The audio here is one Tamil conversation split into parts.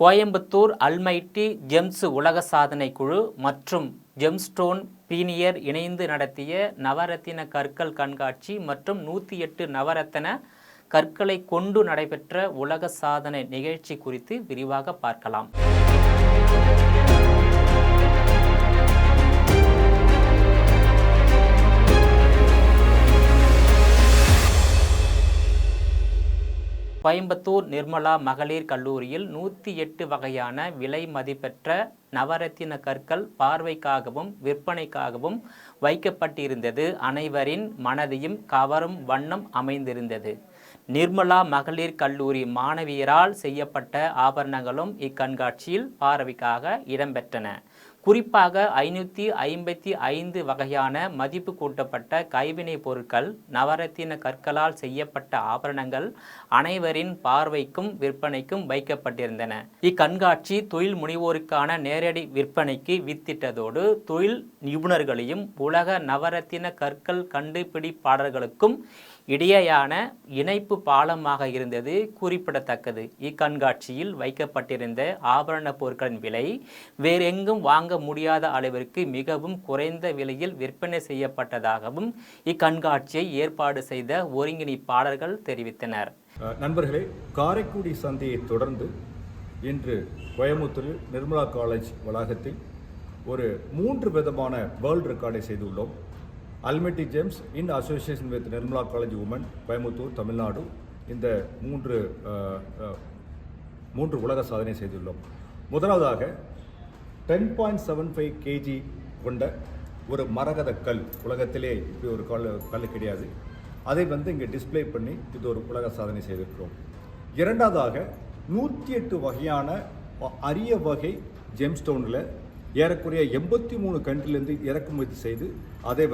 கோயம்புத்தூர் அல்மைட்டி ஜெம்ஸ் உலக சாதனை குழு மற்றும் ஜெம்ஸ்டோன் பிரீமியர் இணைந்து நடத்திய நவரத்தின கற்கள் கண்காட்சி மற்றும் 108 நவரத்தின கற்களை கொண்டு நடைபெற்ற உலக சாதனை நிகழ்ச்சி குறித்து விரிவாக பார்க்கலாம். கோயம்புத்தூர் நிர்மலா மகளிர் கல்லூரியில் 108 வகையான விலை மதிப்பெற்ற நவரத்தின கற்கள் பார்வைக்காகவும் விற்பனைக்காகவும் வைக்கப்பட்டிருந்தது. அனைவரின் மனதையும் கவரும் வண்ணம் அமைந்திருந்தது. நிர்மலா மகளிர் கல்லூரி மாணவியரால் செய்யப்பட்ட ஆபரணங்களும் இக்கண்காட்சியில் பார்வைக்காக இடம்பெற்றன. குறிப்பாக 555 வகையான மதிப்பு கூட்டப்பட்ட கைவினைப் பொருட்கள், நவரத்தின கற்களால் செய்யப்பட்ட ஆபரணங்கள் அனைவரின் பார்வைக்கும் விற்பனைக்கும் வைக்கப்பட்டிருந்தன. இக்கண்காட்சி தொழில் முனைவோருக்கான நேரடி விற்பனைக்கு வித்திட்டதோடு தொழில் நிபுணர்களையும் உலக நவரத்தின கற்கள் கண்டுபிடிப்பாளர்களுக்கும் இடையேயான இணைப்பு பாலமாக இருந்தது குறிப்பிடத்தக்கது. இக்கண்காட்சியில் வைக்கப்பட்டிருந்த ஆபரண பொருட்களின் விலை வேறெங்கும் வாங்க முடியாத அளவிற்கு மிகவும் குறைந்த விலையில் விற்பனை செய்யப்பட்டதாகவும் இக்கண்காட்சியை ஏற்பாடு செய்த ஒருங்கிணைப்பாளர்கள் தெரிவித்தனர். நண்பர்களே, காரைக்குடி சந்தையை தொடர்ந்து இன்று கோயம்புத்தூரில் நிர்மலா காலேஜ் வளாகத்தில் ஒரு 3 விதமான வேர்ல்டு ரெக்கார்டை செய்துள்ளோம். Almighty Gems in association with Nirmala college women Coimbatore Tamil Nadu இந்த மூன்று உலக சாதனை செய்துள்ளோம். முதலாவதாக 10.75 kg கொண்ட ஒரு மரகத கல், உலகத்திலே இப்படி ஒரு கல் கிடையாது. அதை இங்கே டிஸ்பிளே பண்ணி இது ஒரு உலக சாதனை செய்திருக்கிறோம். இரண்டாவதாக 108 வகையான அரிய வகை ஜெம்ஸ்டோனில் ஏறக்குறைய 83 கண்ட்ரிலேருந்து இறக்குமதி செய்து அதை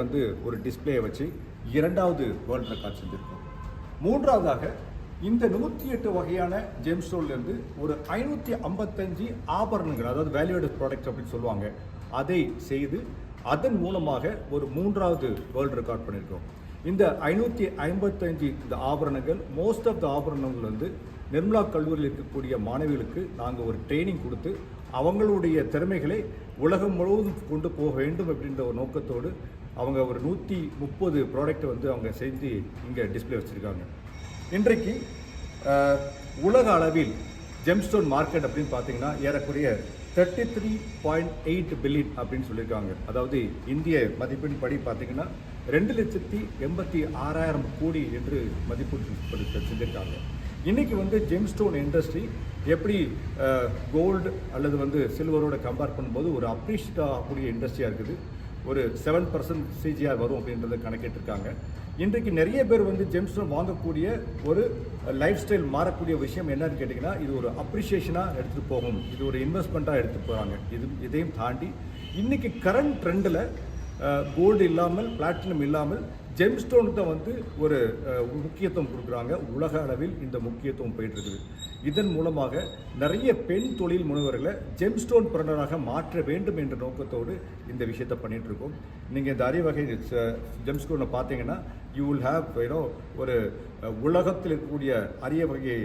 ஒரு டிஸ்பிளே வச்சு இரண்டாவது வேர்ல்டு ரெக்கார்ட் செஞ்சுருக்கோம். மூன்றாவதாக இந்த 108 வகையான ஜெம்ஸ்டோன்லேருந்து ஒரு 555 ஆபரணங்கள், அதாவது வேல்யூடட் ப்ராடக்ட்ஸ் அப்படின்னு சொல்லுவாங்க, அதை செய்து அதன் மூலமாக ஒரு மூன்றாவது வேர்ல்டு ரெக்கார்ட் பண்ணியிருக்கோம். இந்த 555 இந்த ஆபரணங்கள், மோஸ்ட் ஆஃப் த ஆபரணங்கள் நிர்மலா கல்லூரியில் இருக்கக்கூடிய மாணவிகளுக்கு நாங்கள் ஒரு ட்ரைனிங் கொடுத்து அவங்களுடைய திறமைகளை உலகம் முழுவதும் கொண்டு போக வேண்டும் அப்படின்ற ஒரு நோக்கத்தோடு அவங்க ஒரு 130 ப்ராடக்டை அவங்க செஞ்சு இங்கே டிஸ்பிளே வச்சுருக்காங்க. இன்றைக்கு உலக அளவில் ஜெம்ஸ்டோன் மார்க்கெட் அப்படின்னு பார்த்தீங்கன்னா ஏறக்குறைய 33.8 பில்லியன் அப்படின்னு சொல்லியிருக்காங்க. அதாவது இந்திய மதிப்பின் படி பார்த்தீங்கன்னா 2,86,000 கோடி என்று மதிப்பீடு செஞ்சுருக்காங்க. இன்றைக்கி ஜெம்ஸ்டோன் இண்டஸ்ட்ரி எப்படி கோல்டு அல்லது சில்வரோட கம்பேர் பண்ணும்போது ஒரு அப்ரிஷியேட் ஆகக்கூடிய இண்டஸ்ட்ரியாக இருக்குது. ஒரு 7% CGR வரும் அப்படின்றத கணக்கிட்டிருக்காங்க. இன்றைக்கு நிறைய பேர் ஜெம்ஸ்டோன் வாங்கக்கூடிய ஒரு லைஃப் ஸ்டைல் மாறக்கூடிய விஷயம் என்னன்னு கேட்டிங்கன்னா, இது ஒரு அப்ரிஷியேஷனாக எடுத்துகிட்டு போகும், இது ஒரு இன்வெஸ்ட்மெண்ட்டாக எடுத்துகிட்டு போகிறாங்க. இதையும் தாண்டி இன்றைக்கி கரண்ட் ட்ரெண்டில் கோல்டு இல்லாமல் பிளாட்டினம் இல்லாமல் ஜெம்ஸ்டோனுக்கு தான் ஒரு முக்கியத்துவம் கொடுக்குறாங்க. உலக அளவில் இந்த முக்கியத்துவம் போயிட்டுருக்குது. இதன் மூலமாக நிறைய பெண் தொழில் முனைவர்களை ஜெம்ஸ்டோன் பிரணராக மாற்ற வேண்டும் என்ற நோக்கத்தோடு இந்த விஷயத்தை பண்ணிகிட்ருக்கோம். நீங்கள் இந்த அரிய வகை ஜெம்ஸ்டோனை பார்த்தீங்கன்னா யூ வில் ஹேவ் ஒரு உலகத்தில் இருக்கக்கூடிய அரிய வகை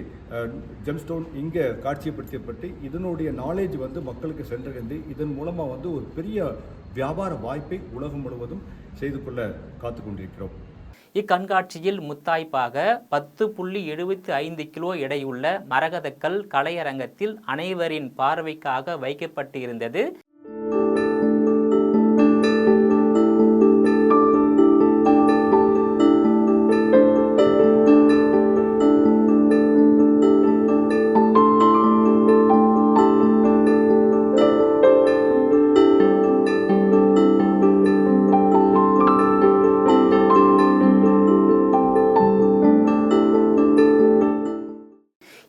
ஜெம்ஸ்டோன் இங்கே காட்சிப்படுத்தப்பட்டு இதனுடைய நாலேஜ் மக்களுக்கு சென்றடைந்து இதன் மூலமாக ஒரு பெரிய வியாபார வாய்ப்பை உலகம் முழுவதும் செய்து கொள்ள காத்து கொண்டிருக்கிறோம். இக்கண்காட்சியில் முத்தாய்ப்பாக 10.75 கிலோ எடையுள்ள மரகதக்கல் கலையரங்கத்தில் அனைவரின் பார்வைக்காக வைக்கப்பட்டு இருந்தது.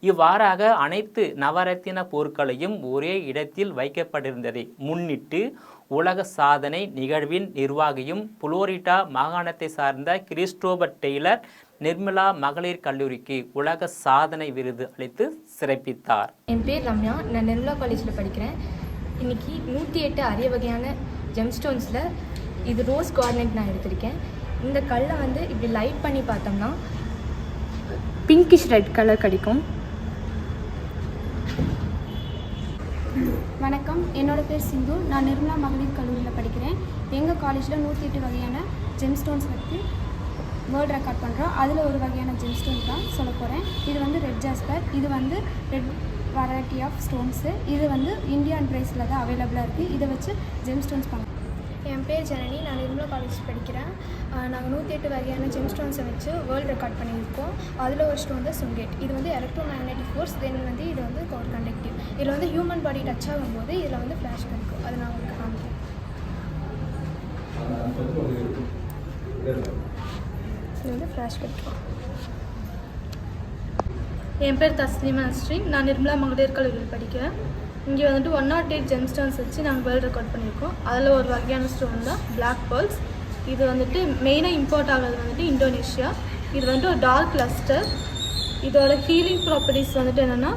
இவ்வாறாக அனைத்து நவரத்தின பொருட்களையும் ஒரே இடத்தில் வைக்கப்பட்டிருந்ததை முன்னிட்டு உலக சாதனை நிகழ்வின் நிர்வாகியும் புளோரிடா மாகாணத்தை சார்ந்த கிறிஸ்டோபர் டெய்லர் நிர்மலா மகளிர் கல்லூரிக்கு உலக சாதனை விருது அளித்து சிறப்பித்தார். என் பேர் ரம்யா, நான் நிர்மலா காலேஜில் படிக்கிறேன். இன்னைக்கு 108 அரிய வகையான ஜெம்ஸ்டோன்ஸில் இது ரோஸ் கார்னெட் நான் எடுத்திருக்கேன். இந்த கல்லை இப்படி லைட் பண்ணி பார்த்தோம்னா பிங்கிஷ் ரெட் கலர் கிடைக்கும். வணக்கம், என்னோட பேர் சிந்து. நான் நிர்மலா மகளிர் கல்லூரியில் படிக்கிறேன். எங்கள் காலேஜில் 108 வகையான ஜெம்ஸ்டோன்ஸ் பற்றி வேர்ல்ட் ரெக்கார்ட் பண்ணுறோம். அதில் ஒரு வகையான ஜெம்ஸ்டோன் தான் சொல்ல போகிறேன். இது வந்து ரெட் ஜாஸ்பர். இது வந்து ரெட் வெரைட்டி ஆஃப் ஸ்டோன்ஸு. இது வந்து இந்தியா அண்ட் பிரைஸில் தான் அவைலபிளாக இருக்குது. இதை வச்சு ஜெம்ஸ்டோன்ஸ் பண்ணலாம். என் பேர் ஜனனி. நான் நிர்மலா காலேஜ் படிக்கிறேன். நாங்கள் 108 வகையான ஜெம்ஸ்டோன்ஸை வச்சு வேர்ல்டு ரெக்கார்ட் பண்ணியிருக்கோம். அதில் ஒரு ஸ்டோன் தான் சுங்கேட். இது வந்து எலக்ட்ரோமேக்னெட்டிக் ஃபோர்ஸ். தென் வந்து இது வந்து கோர் கண்டக்டிவ். இதில் வந்து ஹியூமன் பாடி டச் ஆகும்போது இதில் வந்து ஃப்ளாஷ் கிடைக்கும். அதை நான் உங்களுக்கு காமிக்கிறேன். இது வந்து ஃப்ளாஷ் கிடைக்கும். என் பேர் தஸ்லீமா ஸ்ரீ. நான் நிர்மலா மகளிர் கல்லூரியில் படிக்கிறேன். இங்கே வந்துட்டு 108 ஜெம்ஸ்டோன்ஸ் வச்சு நாங்கள் வேர்ல்டு ரெக்கார்ட் பண்ணியிருக்கோம். அதில் ஒரு வகையான ஸ்டோன் தான் பிளாக் பேர்ல்ஸ். இது வந்துட்டு மெயினாக இம்போர்ட் ஆகிறது வந்துட்டு இந்தோனேஷியா. இது வந்துட்டு ஒரு டார்க் லஸ்டர். இதோட ஹீலிங் ப்ராப்பர்ட்டிஸ் வந்துட்டு என்னென்னா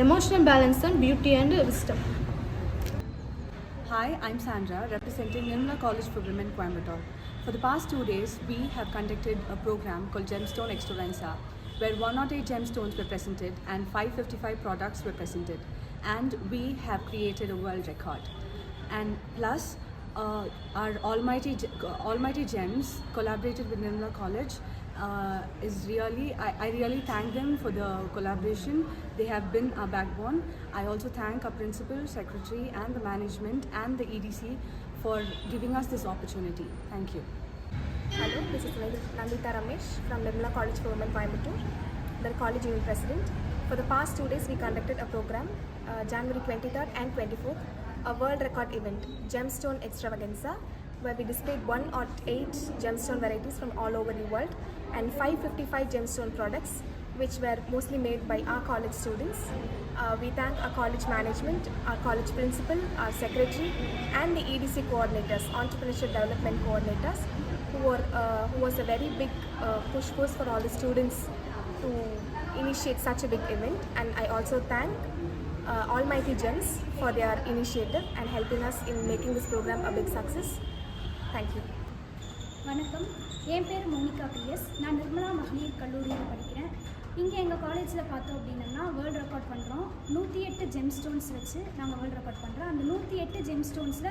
emotional balance and beauty and wisdom. Hi, I'm Sandra, representing Nirmala College for Women, Coimbatore. For the past 2 days, we have conducted a program called Gemstone Extravaganza, where 108 gemstones were presented and 555 products were presented. And we have created a world record. And plus, our Almighty Gems collaborated with Nirmala College. Is really, I really thank them for the collaboration. They have been our backbone. I also thank our principal, secretary and the management and the EDC for giving us this opportunity. Thank you. Hello, this is Nandita Ramesh from Nirmala College for Women, Coimbatore, the college union president. For the past 2 days, we conducted a program, January 23rd and 24th, a world record event, Gemstone Extravaganza, where we displayed 108 gemstone varieties from all over the world and 555 gemstone products, which were mostly made by our college students. We thank our college management, our college principal, our secretary, and the EDC coordinators, entrepreneurship development coordinators, who was a very big push force for all the students to initiate such a big event. And I also thank Almighty Gems for their initiative and helping us in making this program a big success. Thank you. வணக்கம், என் பேர் மோனிகா பிஎஸ். நான் நிர்மலா மகளிர் கல்லூரியில் படிக்கிறேன். இங்கே எங்கள் காலேஜில் பார்த்தோம் அப்படின்னா வேர்ல்டு ரெக்கார்ட் பண்ணுறோம். 108 ஜெம்ஸ்டோன்ஸ் வச்சு நாங்கள் வேர்ல்டு ரெக்கார்ட் பண்ணுறோம். அந்த 108 ஜெம்ஸ்டோன்ஸில்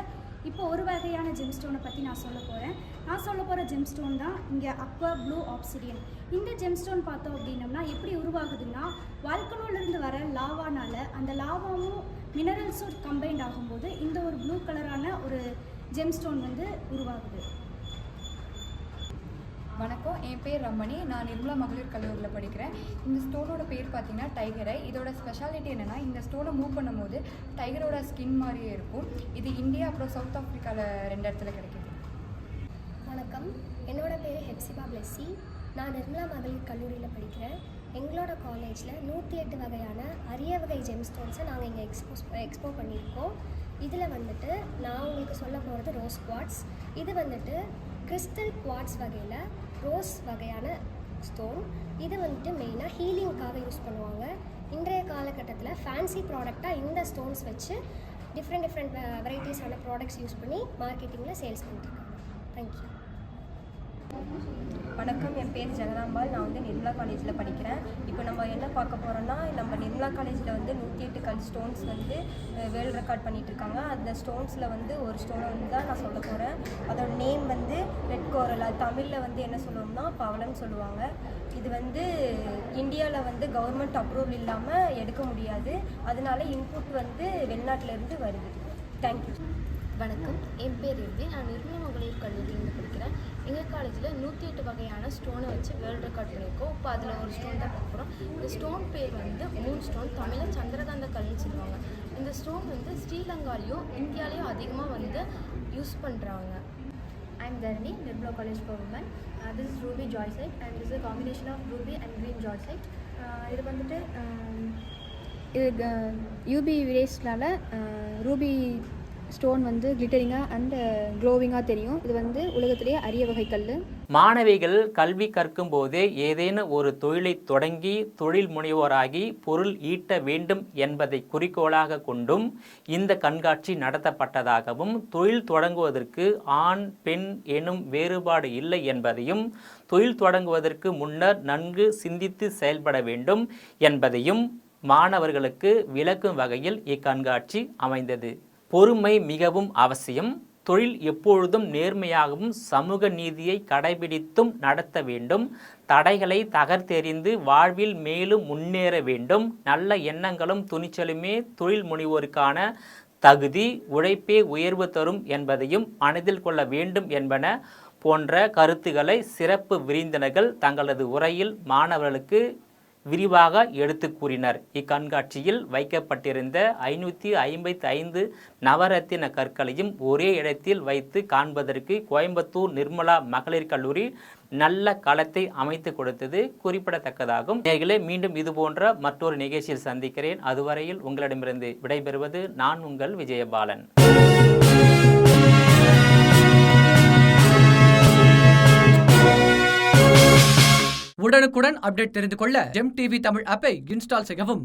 இப்போ ஒரு வகையான ஜெம்ஸ்டோனை பற்றி நான் சொல்ல போகிறேன். நான் சொல்ல போகிற ஜெம்ஸ்டோன் தான் இங்கே அக்வா ப்ளூ ஆப்சிடியன். இந்த ஜெம்ஸ்டோன் பார்த்தோம் அப்படின்னம்னா எப்படி உருவாகுதுன்னா, வால்கனோலேருந்து வர லாவானால் அந்த லாவாவும் மினரல்ஸும் கம்பைண்ட் ஆகும்போது இந்த ஒரு ப்ளூ கலரான ஒரு ஜெம்ஸ்டோன் வந்து உருவாகுது. வணக்கம், என் பேர் ரமணி. நான் நிர்மலா மகளிர் கல்லூரியில் படிக்கிறேன். இந்த ஸ்டோனோட பேர் பார்த்தீங்கன்னா டைகரை. இதோட ஸ்பெஷாலிட்டி என்னென்னா, இந்த ஸ்டோனை மூவ் பண்ணும்போது டைகரோட ஸ்கின் மாதிரியே இருக்கும். இது இந்தியா அப்புறம் சவுத் ஆஃப்ரிக்காவில் 2 இடத்துல கிடைக்கிது. வணக்கம், என்னோட பேர் ஹெப்சிபா பிளெஸ்ஸி. நான் நிர்மலா மகளிர் கல்லூரியில் படிக்கிறேன். எங்களோட காலேஜில் 108 வகையான அரிய வகை ஜெம்ஸ்டோன்ஸை நாங்கள் இங்கே எக்ஸ்போ பண்ணியிருக்கோம். இதில் வந்துட்டு நான் உங்களுக்கு சொல்ல போகிறது ரோஸ் குவாட்ஸ். இது வந்துட்டு கிறிஸ்டல் குவாட்ஸ் வகையில் ரோஸ் வகையான ஸ்டோன். இது வந்துட்டு மெயினாக ஹீலிங்காக யூஸ் பண்ணுவாங்க. இன்றைய காலகட்டத்தில் ஃபேன்சி ப்ராடக்டாக இந்த ஸ்டோன்ஸ் வச்சு டிஃப்ரெண்ட் வெரைட்டிஸான ப்ராடக்ட்ஸ் யூஸ் பண்ணி மார்க்கெட்டிங்கில் சேல்ஸ் பண்ணிட்டுருக்காங்க. தேங்க்யூ. வணக்கம், என் பேர் ஜெகதாம்பாள். நான் வந்து நிர்மலா காலேஜில் படிக்கிறேன். இப்போ நம்ம என்ன பார்க்க போகிறோன்னா, நம்ம நிர்மலா காலேஜில் வந்து 108 கல் ஸ்டோன்ஸ் வந்து வேர்ல்டு ரெக்கார்ட் பண்ணிகிட்ருக்காங்க. அந்த ஸ்டோன்ஸில் வந்து ஒரு ஸ்டோனை வந்து தான் நான் சொல்ல போகிறேன். அதோட நேம் வந்து ரெட் கோரல். அது தமிழில் வந்து என்ன சொல்லுவோம்னா பவளம்னு சொல்லுவாங்க. இது வந்து இந்தியாவில் வந்து கவர்மெண்ட் அப்ரூவல் இல்லாமல் எடுக்க முடியாது. அதனால இன்புட் வந்து வெளிநாட்டிலேருந்து வருது. தேங்க்யூ. வணக்கம், என் பேர் இறுதி. நான் நிர்மலா மகளிர் கல்லூரியில் படிக்கிறேன். எங்கள் காலேஜில் 108 வகையான ஸ்டோனை வச்சு வேர்ல்டு ரெக்கார்ட் பண்ணியிருக்கோம். இப்போ அதில் ஒரு ஸ்டோன் தான் பார்க்க போகிறோம். இந்த ஸ்டோன் பேர் வந்து மூன் ஸ்டோன். தமிழில் சந்திரகாந்த கல்னு சொல்லுவாங்க. இந்த ஸ்டோன் வந்து ஸ்ரீலங்காலேயும் இந்தியாலேயும் அதிகமாக வந்து யூஸ் பண்ணுறாங்க. I'm Dharani, Nirmala College for Women. This is ruby joysite and this is a combination of ruby and green joysite. இது வந்துட்டு இது யூபி ரேஸ்னால ரூபி ஸ்டோன் வந்து கிளிட்டரிங்காக அண்ட் க்ளோவிங்காக தெரியும். இது வந்து உலகத்திலேயே அரிய வகை கல். மாணவிகள் கல்வி கற்கும் போதே ஏதேனும் ஒரு தொழிலை தொடங்கி தொழில் முனைவோராகி பொருள் ஈட்ட வேண்டும் என்பதை குறிக்கோளாக கொண்டும் இந்த கண்காட்சி நடத்தப்பட்டதாகவும், தொழில் தொடங்குவதற்கு ஆண் பெண் எனும் வேறுபாடு இல்லை என்பதையும், தொழில் தொடங்குவதற்கு முன்னர் நன்கு சிந்தித்து செயல்பட வேண்டும் என்பதையும் மாணவர்களுக்கு விளக்கும் வகையில் இக்கண்காட்சி அமைந்தது. பொறுமை மிகவும் அவசியம். தொழில் எப்பொழுதும் நேர்மையாகவும் சமூக நீதியை கடைபிடித்தும் நடத்த வேண்டும். தடைகளை தகர்த்தெறிந்து வாழ்வில் மேலும் முன்னேற வேண்டும். நல்ல எண்ணங்களும் துணிச்சலுமே தொழில் முனைவோருக்கான தகுதி. உழைப்பே உயர்வு தரும் என்பதையும் மனதில் கொள்ள வேண்டும் என்பன போன்ற கருத்துக்களை சிறப்பு விருந்தினர்கள் தங்களது உரையில் மாணவர்களுக்கு விரிவாக எடுத்து கூறினர். இக்கண்காட்சியில் வைக்கப்பட்டிருந்த 555 நவரத்தின கற்களையும் ஒரே இடத்தில் வைத்து காண்பதற்கு கோயம்புத்தூர் நிர்மலா மகளிர் கல்லூரி நல்ல களத்தை அமைத்து கொடுத்தது குறிப்பிடத்தக்கதாகும். நேயர்களே, மீண்டும் இது போன்ற மற்றொரு நிகழ்ச்சியில் சந்திக்கிறேன். அதுவரையில் உங்களிடமிருந்து விடைபெறுவது நான் உங்கள் விஜயபாலன். உடனுக்குடன் அப்டேட் தெரிந்து கொள்ள ஜெம் டிவி தமிழ் ஆப்பை இன்ஸ்டால் செய்யவும்.